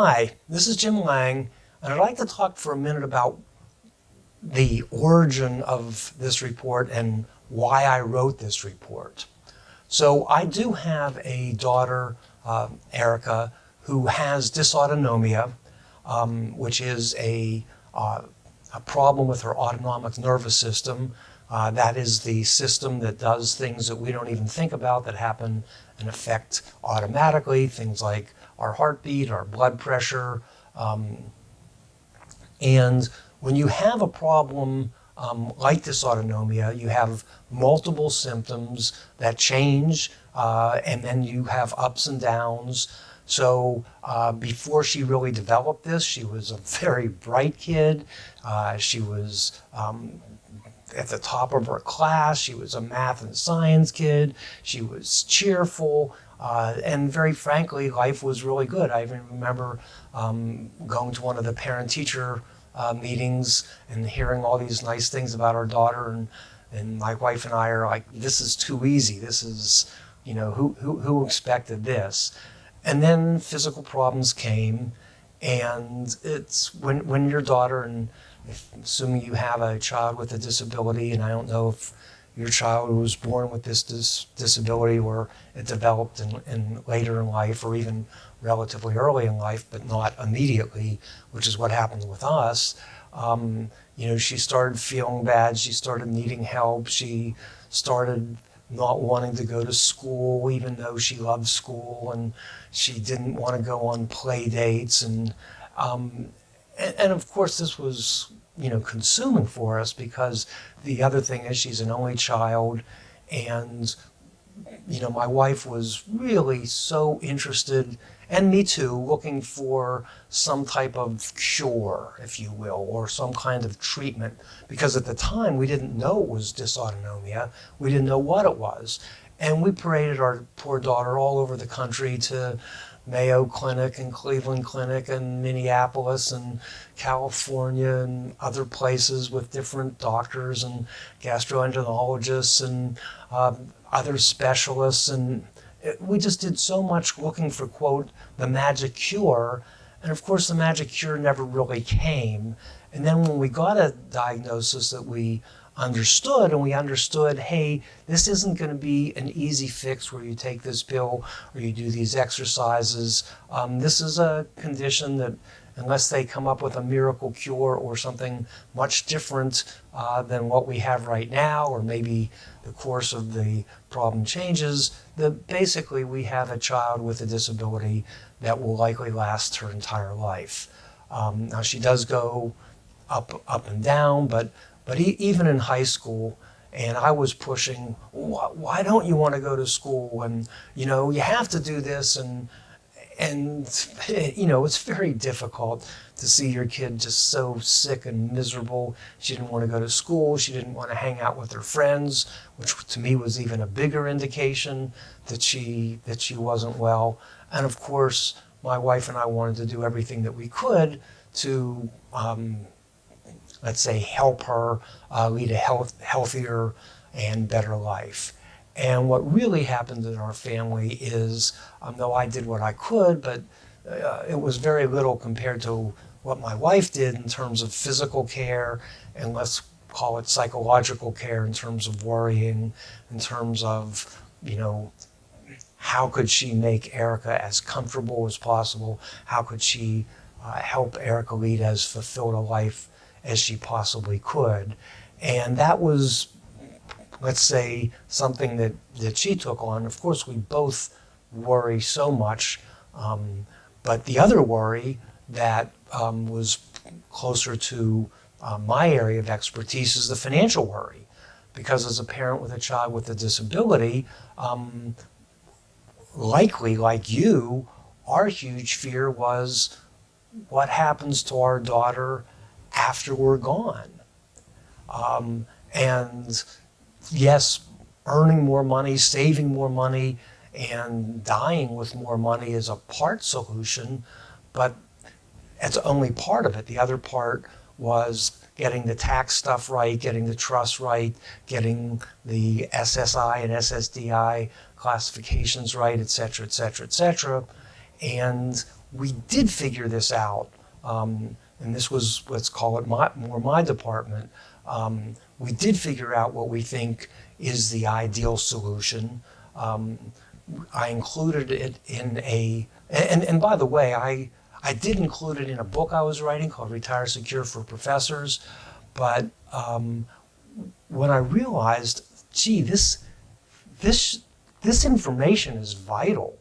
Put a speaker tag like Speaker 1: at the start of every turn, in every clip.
Speaker 1: Hi, this is Jim Lang, and I'd like to talk for a minute about the origin of this report and why I wrote this report. So I do have a daughter, Erica, who has dysautonomia, which is a problem with her autonomic nervous system. That is the system that does things that we don't even think about that happen and affect automatically, things like our heartbeat, our blood pressure. And when you have a problem like dysautonomia, you have multiple symptoms that change, and then you have ups and downs. So before she really developed this, she was a very bright kid. She was at the top of her class. She was a math and science kid. She was cheerful. And very frankly, life was really good. I even remember going to one of the parent-teacher meetings and hearing all these nice things about our daughter. And my wife and I are like, this is too easy. This is, who expected this? And then physical problems came. And it's when your daughter, and assuming you have a child with a disability, and I don't know if your child was born with this disability or it developed in later in life or even relatively early in life, but not immediately, which is what happened with us. She started feeling bad. She started needing help. She started not wanting to go to school, even though she loved school, and she didn't want to go on play dates. And of course, this was consuming for us because the other thing is she's an only child, and my wife was really so interested, and me too, looking for some type of cure, if you will, or some kind of treatment, because at the time we didn't know it was dysautonomia. We didn't know what it was. And we paraded our poor daughter all over the country to Mayo Clinic and Cleveland Clinic and Minneapolis and California and other places with different doctors and gastroenterologists and other specialists. And we just did so much looking for, quote, the magic cure. And of course, the magic cure never really came. And then when we got a diagnosis that we understood, and we understood, hey, this isn't going to be an easy fix where you take this pill or you do these exercises. This is a condition that, unless they come up with a miracle cure or something much different than what we have right now, or maybe the course of the problem changes, that basically we have a child with a disability that will likely last her entire life. Now she does go up and down, but even in high school, and I was pushing, why don't you want to go to school? And, you have to do this. And it's very difficult to see your kid just so sick and miserable. She didn't want to go to school. She didn't want to hang out with her friends, which to me was even a bigger indication that she wasn't well. And of course, my wife and I wanted to do everything that we could to let's say, help her lead a healthier and better life. And what really happened in our family is, though I did what I could, but it was very little compared to what my wife did in terms of physical care, and let's call it psychological care in terms of worrying, in terms of, how could she make Erica as comfortable as possible? How could she help Erica lead as fulfilled a life as she possibly could? And that was, let's say, something that she took on. Of course, we both worry so much, but the other worry that was closer to my area of expertise is the financial worry. Because as a parent with a child with a disability, likely, like you, our huge fear was what happens to our daughter after we're gone. And yes, earning more money, saving more money, and dying with more money is a part solution, but it's only part of it. The other part was getting the tax stuff right, getting the trust right, getting the SSI and SSDI classifications right, et cetera, et cetera, et cetera. And we did figure this out, and this was, let's call it my department. We did figure out what we think is the ideal solution. I included it in and by the way, I did include it in a book I was writing called Retire Secure for Professors, but when I realized, gee, this information is vital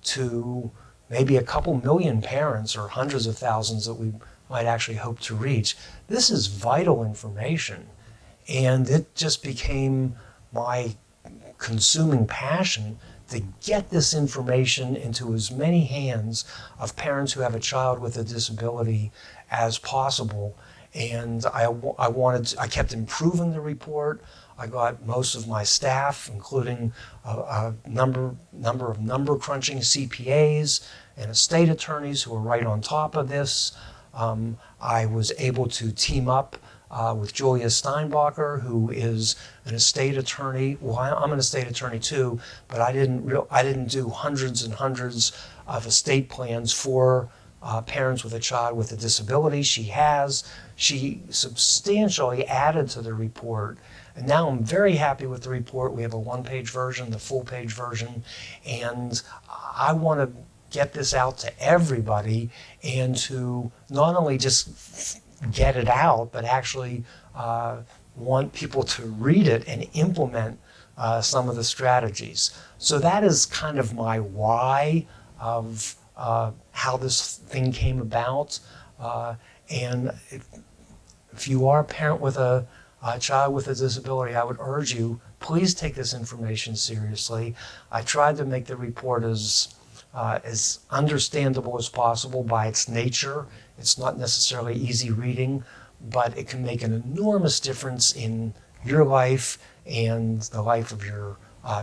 Speaker 1: to maybe a couple million parents or hundreds of thousands that we might actually hope to reach. This is vital information, and it just became my consuming passion to get this information into as many hands of parents who have a child with a disability as possible. And I kept improving the report. I got most of my staff, including a number of crunching CPAs and estate attorneys who were right on top of this. I was able to team up with Julia Steinbacher, who is an estate attorney. Well, I'm an estate attorney too, but I didn't do hundreds and hundreds of estate plans for parents with a child with a disability. She substantially added to the report, and now I'm very happy with the report. We have a one-page version, the full-page version, and I want to get this out to everybody and to not only just get it out, but actually want people to read it and implement some of the strategies. So that is kind of my why of how this thing came about. And if you are a parent with a child with a disability, I would urge you, please take this information seriously. I tried to make the report as understandable as possible by its nature. It's not necessarily easy reading, but it can make an enormous difference in your life and the life of your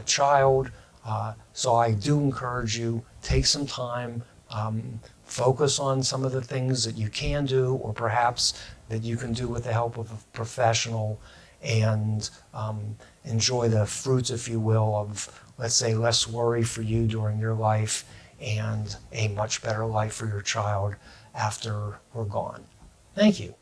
Speaker 1: child. So I do encourage you, take some time, focus on some of the things that you can do, or perhaps that you can do with the help of a professional, and enjoy the fruits, if you will, of, let's say, less worry for you during your life and a much better life for your child after we're gone. Thank you.